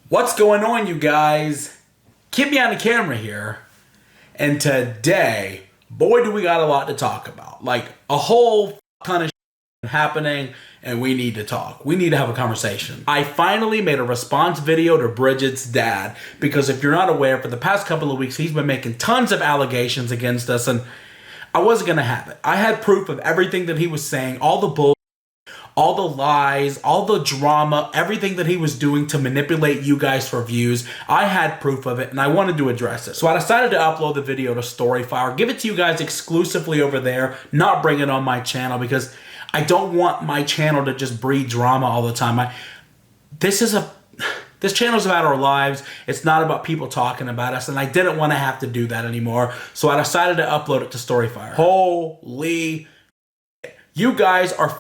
What's going on, you guys? KidBehindACamera here. And today, boy, do we got a lot to talk about. Like, a whole ton of shit happening, and we need to talk. We need to have a conversation. I finally made a response video to Bridgette's dad, because if you're not aware, for the past couple of weeks, he's been making tons of allegations against us, and I wasn't going to have it. I had proof of everything that he was saying, all the bull, all the lies, all the drama, everything that he was doing to manipulate you guys for views. I had proof of it, and I wanted to address it. So I decided to upload the video to StoryFire, give it to you guys exclusively over there, not bring it on my channel, because I don't want my channel to just breed drama all the time. This channel is about our lives. It's not about people talking about us, and I didn't want to have to do that anymore. So I decided to upload it to StoryFire. Holy, you guys are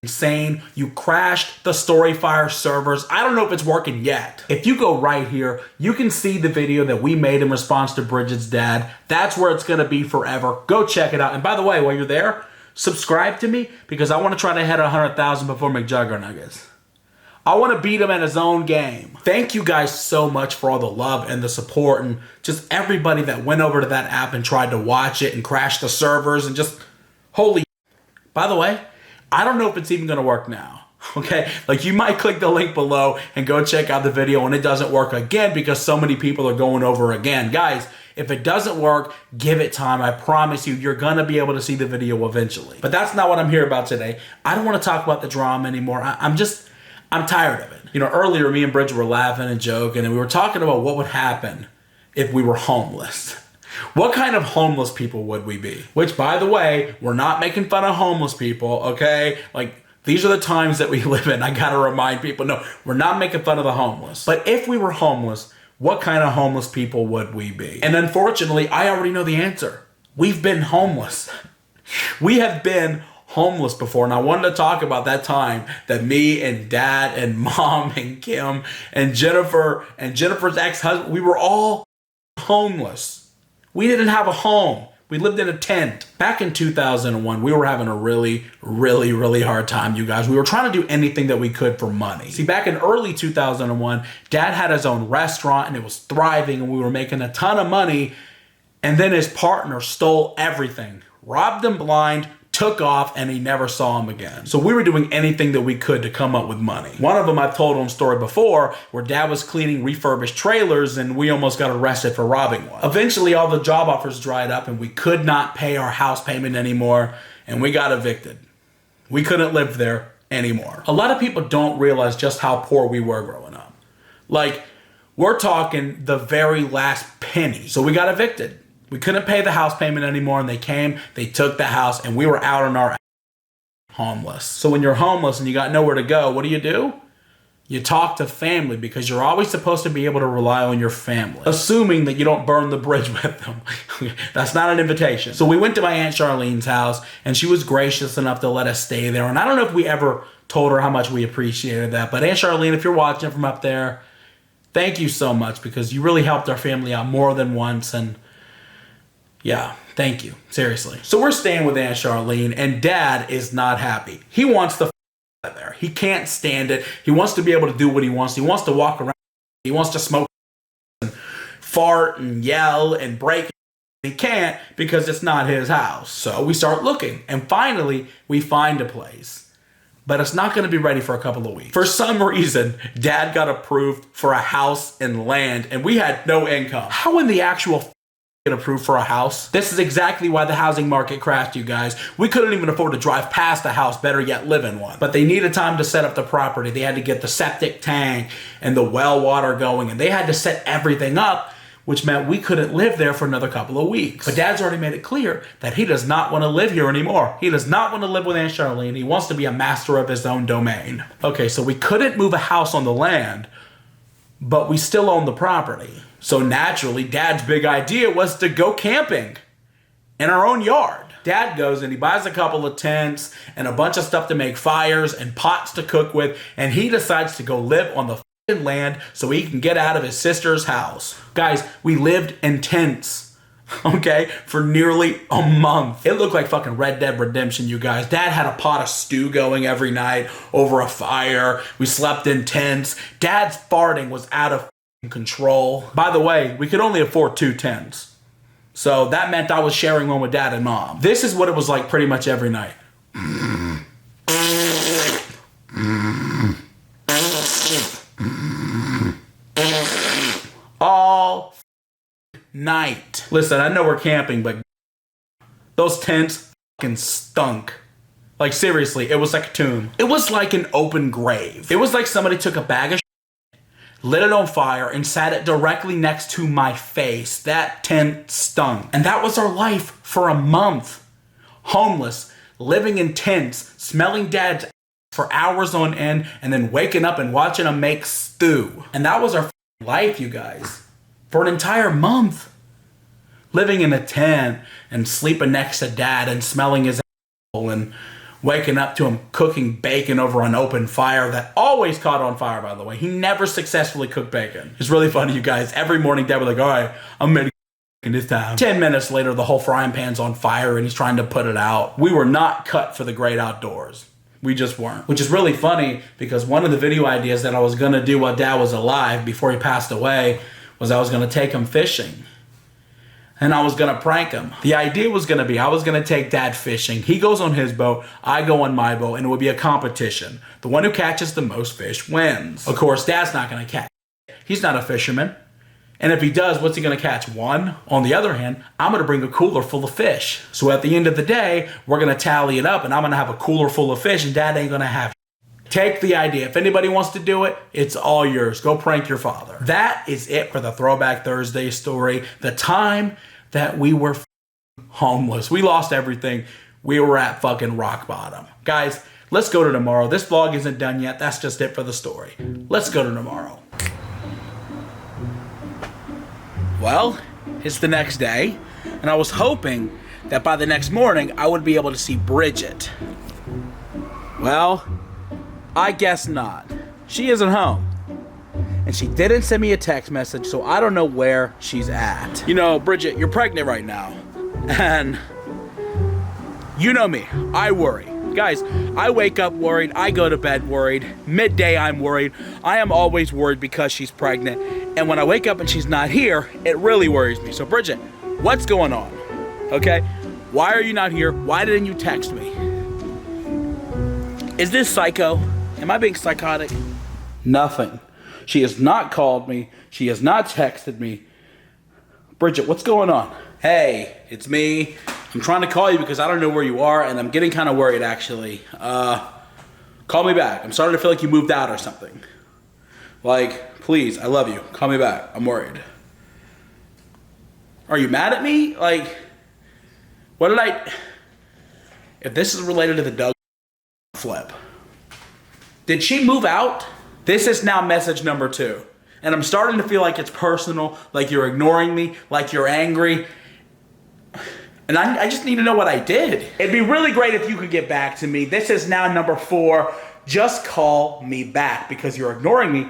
insane. You crashed the StoryFire servers. I don't know if it's working yet. If you go right here, you can see the video that we made in response to Bridgette's dad. That's where it's going to be forever. Go check it out. And by the way, while you're there, subscribe to me, because I want to try to hit 100,000 before McJuggernuggets. I want to beat him at his own game. Thank you guys so much for all the love and the support, and just everybody that went over to that app and tried to watch it and crash the servers and just holy. By the way, I don't know if it's even going to work now. Okay, like, you might click the link below and go check out the video and it doesn't work again because so many people are going over again. Guys, if it doesn't work, give it time. I promise you, you're going to be able to see the video eventually. But that's not what I'm here about today. I don't want to talk about the drama anymore. I'm tired of it. You know, earlier me and Bridget were laughing and joking, and we were talking about what would happen if we were homeless. What kind of homeless people would we be? Which, by the way, we're not making fun of homeless people, okay? Like, these are the times that we live in. I gotta remind people, no, we're not making fun of the homeless. But if we were homeless, what kind of homeless people would we be? And unfortunately, I already know the answer. We've been homeless. We have been homeless before, and I wanted to talk about that time that me and Dad and Mom and Kim and Jennifer and Jennifer's ex-husband, we were all homeless. We didn't have a home. We lived in a tent. Back in 2001, we were having a really hard time, you guys. We were trying to do anything that we could for money. See, back in early 2001, Dad had his own restaurant and it was thriving and we were making a ton of money. And then his partner stole everything, robbed him blind, took off, and he never saw him again. So we were doing anything that we could to come up with money. One of them, I've told him a story before, where Dad was cleaning refurbished trailers and we almost got arrested for robbing one. Eventually, all the job offers dried up and we could not pay our house payment anymore, and we got evicted. We couldn't live there anymore. A lot of people don't realize just how poor we were growing up. Like, we're talking the very last penny. So we got evicted. We couldn't pay the house payment anymore, and they came, they took the house, and we were out on our homeless. So when you're homeless and you got nowhere to go, what do? You talk to family, because you're always supposed to be able to rely on your family, assuming that you don't burn the bridge with them. That's not an invitation. So we went to my Aunt Charlene's house, and she was gracious enough to let us stay there. And I don't know if we ever told her how much we appreciated that, but Aunt Charlene, if you're watching from up there, thank you so much, because you really helped our family out more than once. And yeah, thank you. Seriously. So we're staying with Aunt Charlene, and Dad is not happy. He wants the out of there. He can't stand it. He wants to be able to do what he wants. He wants to walk around. He wants to smoke and fart and yell and break. He can't, because it's not his house. So we start looking, and finally we find a place. But it's not going to be ready for a couple of weeks. For some reason, Dad got approved for a house and land, and we had no income. How in the actual get approved for a house? This is exactly why the housing market crashed, you guys. We couldn't even afford to drive past a house, better yet live in one. But they needed time to set up the property. They had to get the septic tank and the well water going, and they had to set everything up, which meant we couldn't live there for another couple of weeks. But Dad's already made it clear that he does not want to live here anymore. He does not want to live with Aunt Charlene. He wants to be a master of his own domain. Okay, so we couldn't move a house on the land, but we still own the property. So naturally, Dad's big idea was to go camping in our own yard. Dad goes and he buys a couple of tents and a bunch of stuff to make fires and pots to cook with, and he decides to go live on the land so he can get out of his sister's house. Guys, we lived in tents Okay, for nearly a month. It looked like fucking Red Dead Redemption, you guys. Dad had a pot of stew going every night over a fire. We slept in tents. Dad's farting was out of control. By the way, we could only afford 2 tents. So that meant I was sharing one with Dad and Mom. This is what it was like pretty much every night. All night. Listen, I know we're camping, but those tents fucking stunk. Like seriously, it was like a tomb. It was like an open grave. It was like somebody took a bag of shit, lit it on fire, and sat it directly next to my face. That tent stunk. And that was our life for a month. Homeless, living in tents, smelling Dad's ass for hours on end, and then waking up and watching him make stew. And that was our life, you guys. For an entire month. Living in a tent and sleeping next to Dad and smelling his asshole and waking up to him cooking bacon over an open fire that always caught on fire, by the way. He never successfully cooked bacon. It's really funny, you guys. Every morning, Dad would like, all right, I'm making bacon this time. 10 minutes later, the whole frying pan's on fire and he's trying to put it out. We were not cut for the great outdoors. We just weren't. Which is really funny because one of the video ideas that I was going to do while Dad was alive before he passed away was I was going to take him fishing. And I was going to prank him. The idea was going to be I was going to take Dad fishing. He goes on his boat, I go on my boat, and it would be a competition. The one who catches the most fish wins. Of course, Dad's not going to catch. He's not a fisherman. And if he does, what's he going to catch? One. On the other hand, I'm going to bring a cooler full of fish. So at the end of the day, we're going to tally it up, and I'm going to have a cooler full of fish, and Dad ain't going to have. Take the idea. If anybody wants to do it, it's all yours. Go prank your father. That is it for the Throwback Thursday story. The time that we were homeless. We lost everything. We were at fucking rock bottom. Guys, let's go to tomorrow. This vlog isn't done yet. That's just it for the story. Let's go to tomorrow. Well, it's the next day, and I was hoping that by the next morning, I would be able to see Bridgette. Well, I guess not. She isn't home. And she didn't send me a text message, so I don't know where she's at. You know, Bridgette, you're pregnant right now. And you know me, I worry. Guys, I wake up worried, I go to bed worried, midday I'm worried. I am always worried because she's pregnant. And when I wake up and she's not here, it really worries me. So Bridgette, what's going on? Okay? Why are you not here? Why didn't you text me? Is this psycho? Am I being psychotic? Nothing. She has not called me. She has not texted me. Bridgette, what's going on? Hey, it's me. I'm trying to call you because I don't know where you are, and I'm getting kind of worried, actually. Call me back. I'm starting to feel like you moved out or something. Like, please, I love you. Call me back. I'm worried. Are you mad at me? Like, what did I... If this is related to the Doug flip. Did she move out? This is now message number 2. And I'm starting to feel like it's personal, like you're ignoring me, like you're angry. And I just need to know what I did. It'd be really great if you could get back to me. This is now number 4. Just call me back because you're ignoring me.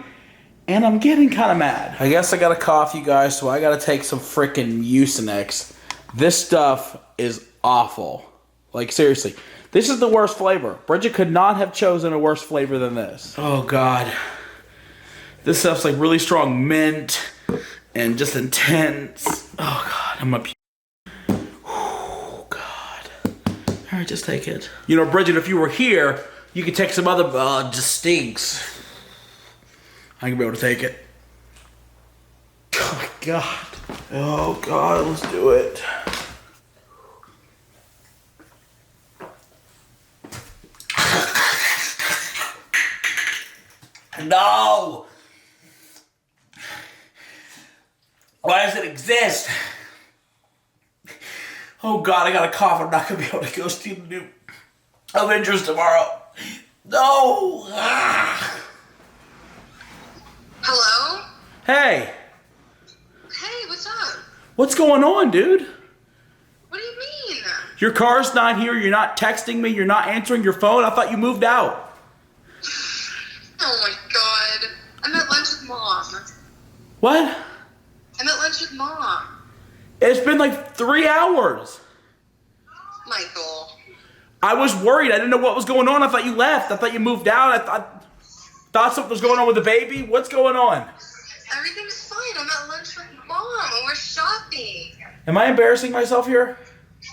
And I'm getting kind of mad. I guess I got a cough, you guys, so I got to take some freaking Mucinex. This stuff is awful. Like, seriously. This is the worst flavor. Bridgette could not have chosen a worse flavor than this. Oh, God. This stuff's like really strong mint and just intense. Oh, God. I'm up. Oh, God. All right, just take it. You know, Bridgette, if you were here, you could take some other... it just stinks. I can be able to take it. Oh, God. Oh, God. Let's do it. No! Why does it exist? Oh God, I got a cough. I'm not going to be able to go see the new Avengers tomorrow. No! Ah. Hello? Hey! Hey, what's up? What's going on, dude? What do you mean? Your car's not here. You're not texting me. You're not answering your phone. I thought you moved out. Oh my God. I'm at lunch with Mom. What? I'm at lunch with Mom. It's been like 3 hours. Michael. I was worried. I didn't know what was going on. I thought you left. I thought you moved out. I thought something was going on with the baby. What's going on? Everything's fine. I'm at lunch with Mom and we're shopping. Am I embarrassing myself here?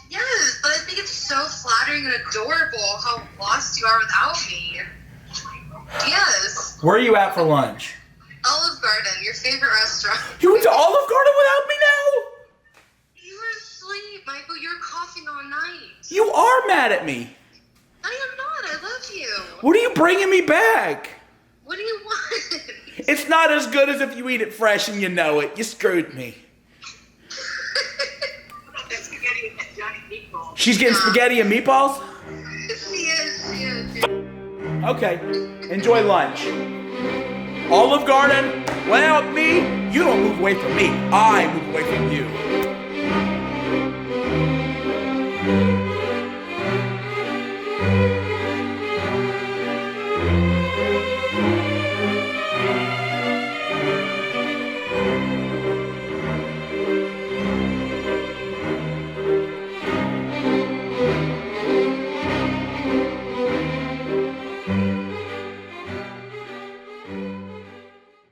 Yes, but I think it's so flattering and adorable how lost you are without me. Yes. Where are you at for lunch? Olive Garden, your favorite restaurant. You went to Olive Garden without me now? You were asleep, Michael. You were coughing all night. You are mad at me. I am not. I love you. What are you bringing me back? What do you want? It's not as good as if you eat it fresh and you know it. You screwed me. She's getting spaghetti and meatballs? She is. Okay, enjoy lunch. Olive Garden, without me, you don't move away from me. I move away from you.